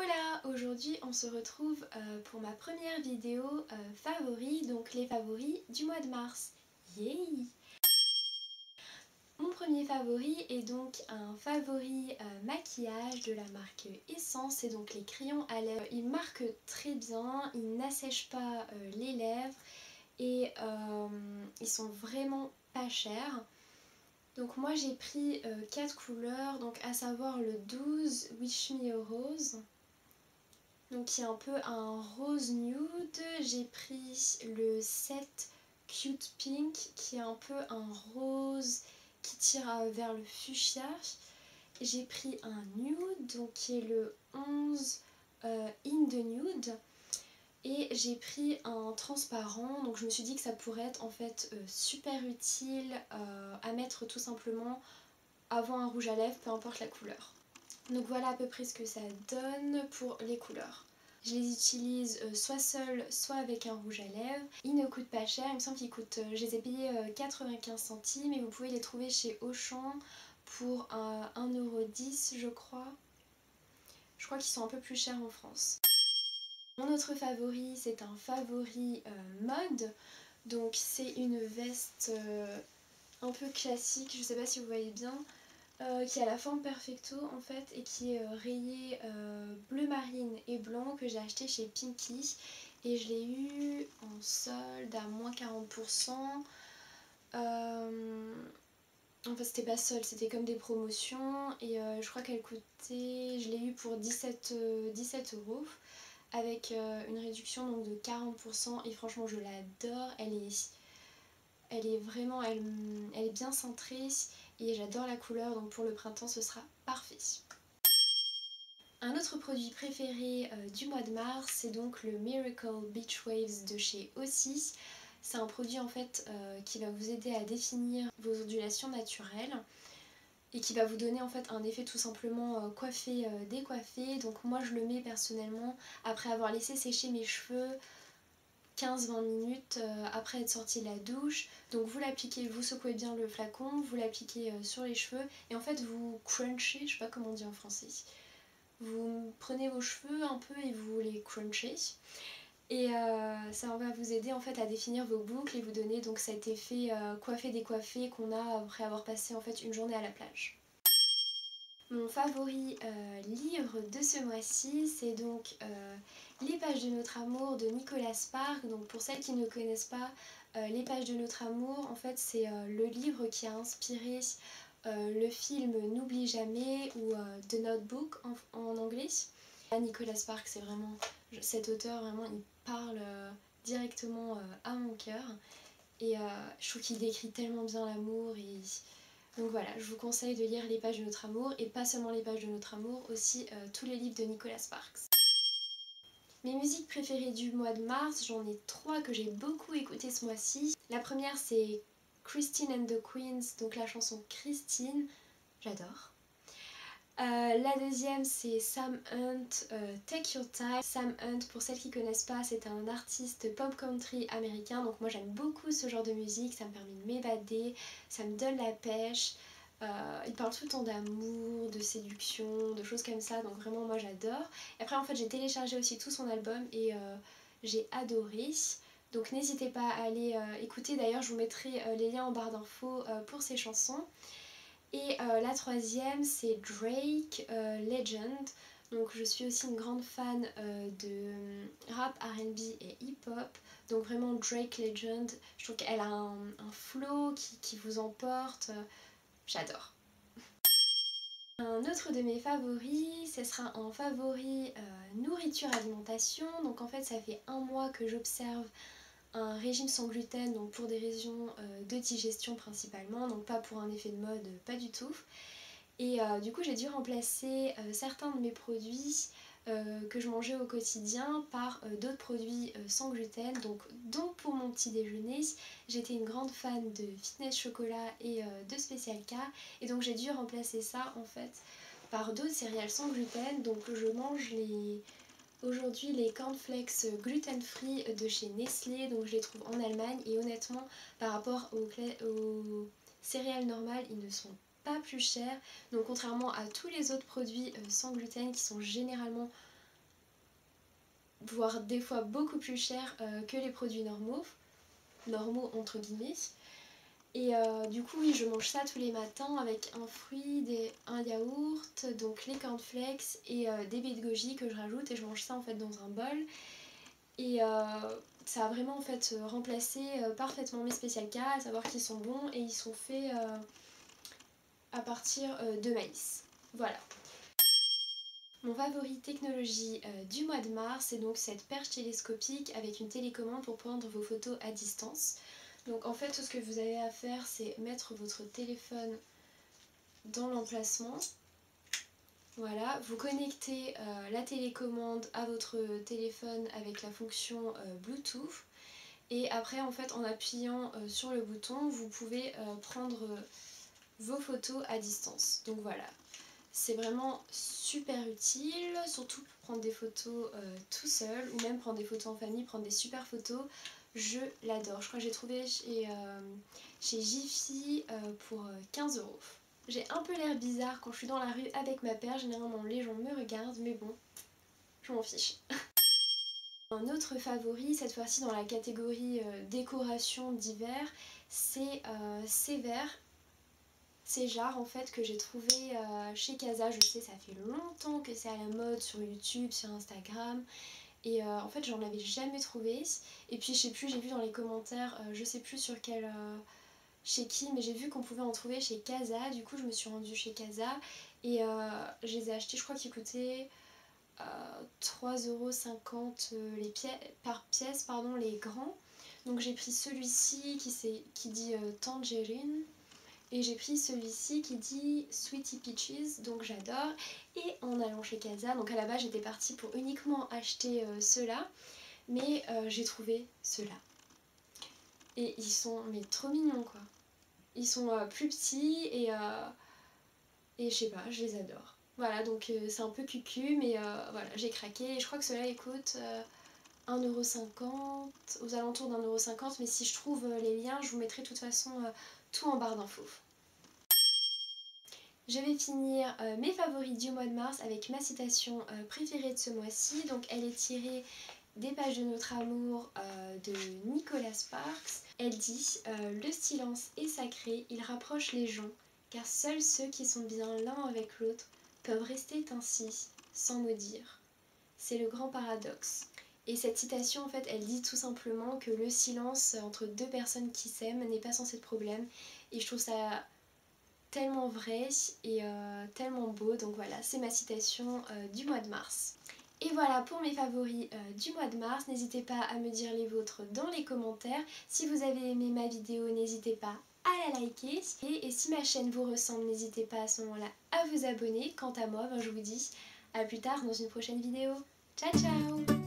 Voilà, aujourd'hui on se retrouve pour ma première vidéo favoris, donc les favoris du mois de mars. Yay! Mon premier favori est donc un favori maquillage de la marque Essence, c'est donc les crayons à lèvres. Ils marquent très bien, ils n'assèchent pas les lèvres et ils sont vraiment pas chers. Donc moi j'ai pris 4 couleurs, donc à savoir le 12 Wish Me a Rose. Donc qui est un peu un rose nude. J'ai pris le 7 Cute Pink qui est un peu un rose qui tire vers le fuchsia. J'ai pris un nude donc qui est le 11 In the Nude. Et j'ai pris un transparent, donc je me suis dit que ça pourrait être en fait super utile à mettre tout simplement avant un rouge à lèvres, peu importe la couleur. Donc voilà à peu près ce que ça donne pour les couleurs. Je les utilise soit seules, soit avec un rouge à lèvres. Ils ne coûtent pas cher, il me semble qu'ils coûtent, je les ai payés 95 centimes et vous pouvez les trouver chez Auchan pour 1,10 € je crois. Je crois qu'ils sont un peu plus chers en France. Mon autre favori, c'est un favori mode. Donc c'est une veste un peu classique, je sais pas si vous voyez bien. Qui a la forme perfecto en fait et qui est rayée bleu marine et blanc, que j'ai acheté chez Pinky et je l'ai eu en solde à moins 40%. En fait c'était pas solde, c'était comme des promotions et je crois qu'elle coûtait, je l'ai eu pour 17 € avec une réduction donc de 40% et franchement je l'adore. Elle est vraiment, elle est bien cintrée et j'adore la couleur, donc pour le printemps ce sera parfait. Un autre produit préféré du mois de mars, c'est donc le Miracle Beach Waves de chez Ossis. C'est un produit en fait qui va vous aider à définir vos ondulations naturelles et qui va vous donner en fait un effet tout simplement coiffé, décoiffé. Donc moi je le mets personnellement après avoir laissé sécher mes cheveux 15-20 minutes après être sortie de la douche. Donc vous l'appliquez, vous secouez bien le flacon, vous l'appliquez sur les cheveux et en fait vous crunchez, je sais pas comment on dit en français. Vous prenez vos cheveux un peu et vous les crunchez. Et ça va vous aider en fait à définir vos boucles et vous donner donc cet effet coiffé décoiffé qu'on a après avoir passé en fait une journée à la plage. Mon favori livre de ce mois-ci, c'est donc Les pages de notre amour de Nicolas Sparks. Donc pour celles qui ne connaissent pas, Les pages de notre amour, en fait c'est le livre qui a inspiré le film N'oublie jamais ou The Notebook en anglais. Nicolas Sparks, c'est vraiment, cet auteur vraiment il parle directement à mon cœur et je trouve qu'il décrit tellement bien l'amour et donc voilà, je vous conseille de lire Les pages de notre amour et pas seulement Les pages de notre amour, aussi tous les livres de Nicolas Sparks. Mes musiques préférées du mois de mars, j'en ai 3 que j'ai beaucoup écoutées ce mois-ci. La première c'est Christine and the Queens, donc la chanson Christine, j'adore. La deuxième c'est Sam Hunt, Take Your Time. Sam Hunt, pour celles qui connaissent pas, c'est un artiste pop country américain, donc moi j'aime beaucoup ce genre de musique, ça me permet de m'évader, ça me donne la pêche. Il parle tout le temps d'amour, de séduction, de choses comme ça, donc vraiment moi j'adore. Et après en fait j'ai téléchargé aussi tout son album et j'ai adoré. Donc n'hésitez pas à aller écouter, d'ailleurs je vous mettrai les liens en barre d'infos pour ces chansons. Et la troisième c'est Drake, Legend. Donc je suis aussi une grande fan de rap, R&B et hip-hop. Donc vraiment Drake, Legend, je trouve qu'elle a un flow qui vous emporte. J'adore. Un autre de mes favoris, ce sera un favori nourriture alimentation. Donc en fait ça fait un mois que j'observe un régime sans gluten, donc pour des raisons de digestion principalement, donc pas pour un effet de mode, pas du tout. Et du coup j'ai dû remplacer certains de mes produits que je mangeais au quotidien par d'autres produits sans gluten. Donc pour mon petit déjeuner, j'étais une grande fan de Fitness Chocolat et de Special K. Et donc j'ai dû remplacer ça en fait par d'autres céréales sans gluten. Donc je mange aujourd'hui les cornflakes gluten free de chez Nestlé, donc je les trouve en Allemagne et honnêtement par rapport aux céréales normales ils ne sont pas plus chers, donc contrairement à tous les autres produits sans gluten qui sont généralement voire des fois beaucoup plus cher que les produits normaux entre guillemets. Et du coup oui, je mange ça tous les matins avec un fruit, un yaourt, donc les cornflakes et des baies de goji que je rajoute et je mange ça en fait dans un bol. Et ça a vraiment en fait remplacé parfaitement mes Special K, à savoir qu'ils sont bons et ils sont faits à partir de maïs. Voilà. Mon favori technologie du mois de mars, c'est donc cette perche télescopique avec une télécommande pour prendre vos photos à distance. Donc en fait, tout ce que vous avez à faire, c'est mettre votre téléphone dans l'emplacement. Voilà, vous connectez la télécommande à votre téléphone avec la fonction Bluetooth. Et après, en fait, en appuyant sur le bouton, vous pouvez prendre vos photos à distance. Donc voilà. C'est vraiment super utile, surtout pour prendre des photos tout seul ou même prendre des photos en famille, prendre des super photos. Je l'adore. Je crois que j'ai trouvé chez Jiffy pour 15 €. J'ai un peu l'air bizarre quand je suis dans la rue avec ma paire. Généralement les gens me regardent, mais bon, je m'en fiche. Un autre favori, cette fois-ci dans la catégorie décoration d'hiver, c'est ces verres. Ces jarres en fait que j'ai trouvé chez Casa. Je sais, ça fait longtemps que c'est à la mode sur YouTube, sur Instagram. Et en fait j'en avais jamais trouvé. Et puis je sais plus, j'ai vu dans les commentaires, je sais plus sur quel... chez qui, mais j'ai vu qu'on pouvait en trouver chez Casa. Du coup je me suis rendue chez Casa et je les ai achetés, je crois qu'ils coûtaient 3,50 € par pièce, pardon, les grands. Donc j'ai pris celui-ci qui dit Tangerine. Et j'ai pris celui-ci qui dit Sweetie Peaches, donc j'adore. Et en allant chez Casa, donc à la base j'étais partie pour uniquement acheter ceux-là, mais j'ai trouvé ceux-là. Et ils sont mais trop mignons quoi. Ils sont plus petits et je sais pas, je les adore. Voilà, donc c'est un peu cucu, mais voilà, j'ai craqué. Et je crois que ceux-là ils coûtent 1,50 €, aux alentours d'1,50 €, mais si je trouve les liens, je vous mettrai de toute façon tout en barre d'infos. Je vais finir mes favoris du mois de mars avec ma citation préférée de ce mois-ci. Donc elle est tirée des pages de Notre Amour de Nicolas Sparks. Elle dit le silence est sacré, il rapproche les gens, car seuls ceux qui sont bien l'un avec l'autre peuvent rester ainsi, sans mot dire. C'est le grand paradoxe. Et cette citation en fait elle dit tout simplement que le silence entre deux personnes qui s'aiment n'est pas censé être problème. Et je trouve ça tellement vrai et tellement beau. Donc voilà, c'est ma citation du mois de mars. Et voilà pour mes favoris du mois de mars. N'hésitez pas à me dire les vôtres dans les commentaires. Si vous avez aimé ma vidéo, n'hésitez pas à la liker. Et si ma chaîne vous ressemble, n'hésitez pas à ce moment-là à vous abonner. Quant à moi, je vous dis à plus tard dans une prochaine vidéo. Ciao ciao!